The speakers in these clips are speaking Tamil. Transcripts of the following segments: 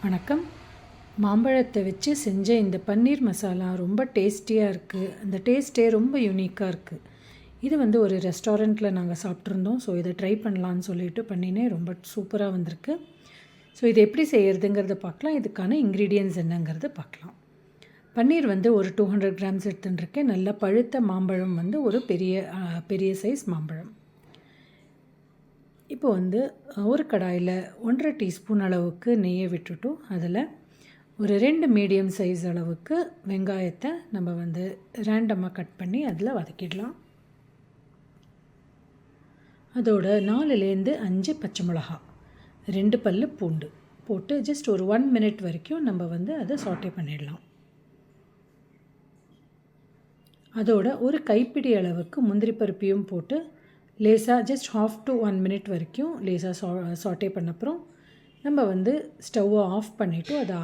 வணக்கம். மாம்பழத்தை வச்சு செஞ்ச இந்த பன்னீர் மசாலா ரொம்ப டேஸ்டியாக இருக்குது. அந்த டேஸ்ட்டே ரொம்ப யூனிக்காக இருக்குது. இது ஒரு ரெஸ்டாரண்ட்டில் நாங்கள் சாப்பிட்ருந்தோம். ஸோ இதை ட்ரை பண்ணலான்னு சொல்லிட்டு பண்ணினேன். ரொம்ப சூப்பராக வந்திருக்கு. ஸோ இது எப்படி செய்கிறதுங்கிறத பார்க்கலாம். இதுக்கான இன்க்ரீடியன்ட்ஸ் என்னங்கிறத பார்க்கலாம். பன்னீர் ஒரு 200 கிராம்ஸ் எடுத்துட்டுருக்கேன். நல்ல பழுத்த மாம்பழம் ஒரு பெரிய சைஸ் மாம்பழம். இப்போ ஒரு கடாயில் 1.5 டீஸ்பூன் அளவுக்கு நெய்யை விட்டுட்டு அதில் ஒரு 2 மீடியம் சைஸ் அளவுக்கு வெங்காயத்தை நம்ம ரேண்டமாக கட் பண்ணி அதில் வதக்கிடலாம். அதோட 4லேருந்து 5 பச்சை மிளகா, 2 பல்லு பூண்டு போட்டு ஜஸ்ட் ஒரு 1 மினிட் வரைக்கும் நம்ம அதை சாட்டே பண்ணிடலாம். அதோட ஒரு கைப்பிடி அளவுக்கு முந்திரி பருப்பையும் போட்டு லேசாக ஜஸ்ட் 1/2 to 1 மினிட் வரைக்கும் லேசாக சாட்டே பண்ணப்புறம் நம்ம ஸ்டவ்வை ஆஃப் பண்ணிவிட்டு அதை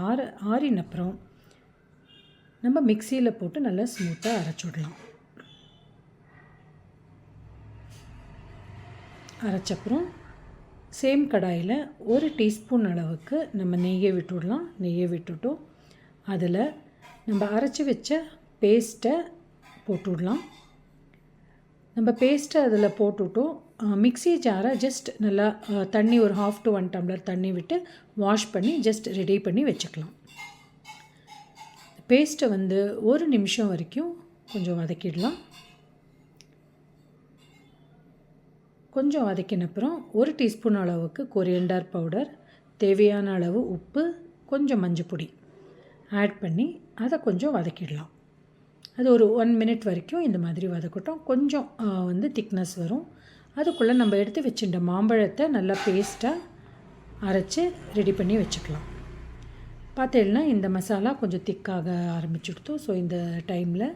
ஆறினப்புறம் நம்ம மிக்சியில் போட்டு நல்லா ஸ்மூத்தாக அரைச்சிடலாம். அரைச்சப்புறம் சேம் கடாயில் 1 டீஸ்பூன் அளவுக்கு நம்ம நெய்யை விட்டுடலாம். நெய்யை விட்டுட்டோம் அதில் நம்ம அரைச்சி வச்ச பேஸ்ட்டை போட்டுடலாம். நம்ம பேஸ்ட்டை அதில் போட்டுவிட்டோம். மிக்ஸி ஜாரை ஜஸ்ட் நல்லா தண்ணி ஒரு 1/2 to 1 டம்ளர் தண்ணி விட்டு வாஷ் பண்ணி ஜஸ்ட் ரெடி பண்ணி வச்சுக்கலாம். பேஸ்ட்டை 1 நிமிஷம் வரைக்கும் கொஞ்சம் வதக்கிடலாம். கொஞ்சம் வதக்கினப்புறம் 1 டீஸ்பூன் அளவுக்கு கொரியண்டர் பவுடர், தேவையான அளவு உப்பு, கொஞ்சம் மஞ்சப்பொடி ஆட் பண்ணி அதை கொஞ்சம் வதக்கிடலாம். அது ஒரு 1 மினிட் வரைக்கும் இந்த மாதிரி வதக்கட்டும். கொஞ்சம் திக்னஸ் வரும். அதுக்குள்ளே நம்ம எடுத்து வச்சுட்ட மாம்பழத்தை நல்லா பேஸ்ட்டாக அரைச்சி ரெடி பண்ணி வச்சுக்கலாம். பார்த்தீங்கன்னா இந்த மசாலா கொஞ்சம் திக்காக ஆரம்பிச்சுடுத்தோம். ஸோ இந்த டைமில்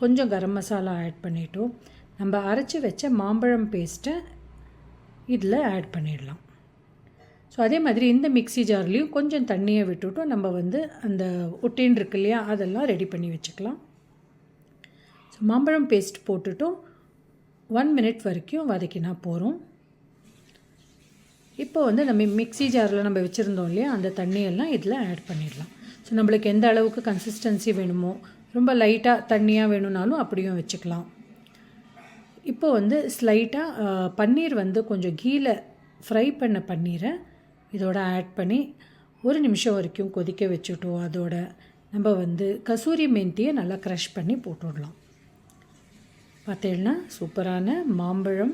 கொஞ்சம் கரம் மசாலா ஆட் பண்ணிட்டோம். நம்ம அரைச்சி வச்ச மாம்பழம் பேஸ்ட்டை இதில் ஆட் பண்ணிடலாம். ஸோ அதே மாதிரி இந்த மிக்ஸி ஜார்லேயும் கொஞ்சம் தண்ணியை விட்டுவிட்டோம். நம்ம அந்த ஒட்டின் இருக்கு இல்லையா, அதெல்லாம் ரெடி பண்ணி வச்சுக்கலாம். ஸோ மாம்பழம் பேஸ்ட் போட்டுட்டும் 1 மினிட் வரைக்கும் வதக்கினா போகிறோம். இப்போ நம்ம மிக்ஸி ஜாரில் நம்ம வச்சுருந்தோம் இல்லையா, அந்த தண்ணியெல்லாம் இதில் ஆட் பண்ணிடலாம். ஸோ நம்மளுக்கு எந்த அளவுக்கு கன்சிஸ்டன்சி வேணுமோ, ரொம்ப லைட்டாக தண்ணியாக வேணும்னாலும் அப்படியும் வச்சுக்கலாம். இப்போ ஸ்லைட்டாக பன்னீர் கொஞ்சம் கீழே ஃப்ரை பண்ண பன்னீரை இதோட ஆட் பண்ணி 1 நிமிஷம் வரைக்கும் கொதிக்க வச்சுட்டோம். அதோட நம்ம கசூரி மெந்தியை நல்லா க்ரஷ் பண்ணி போட்டுடலாம். பார்த்தீங்கன்னா சூப்பரான மாம்பழம்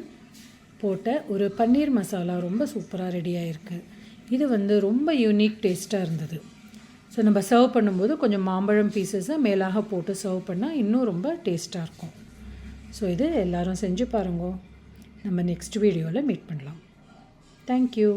போட்ட ஒரு பன்னீர் மசாலா ரொம்ப சூப்பராக ரெடி ஆகிருக்கு. இது ரொம்ப யூனிக் டேஸ்ட்டாக இருந்தது. ஸோ நம்ம சர்வ் பண்ணும்போது கொஞ்சம் மாம்பழம் பீசஸை மேலாக போட்டு சர்வ் பண்ணால் இன்னும் ரொம்ப டேஸ்ட்டாக இருக்கும். ஸோ இது எல்லோரும் செஞ்சு பாருங்க. நம்ம நெக்ஸ்ட் வீடியோவில் மீட் பண்ணலாம். தேங்க்யூ.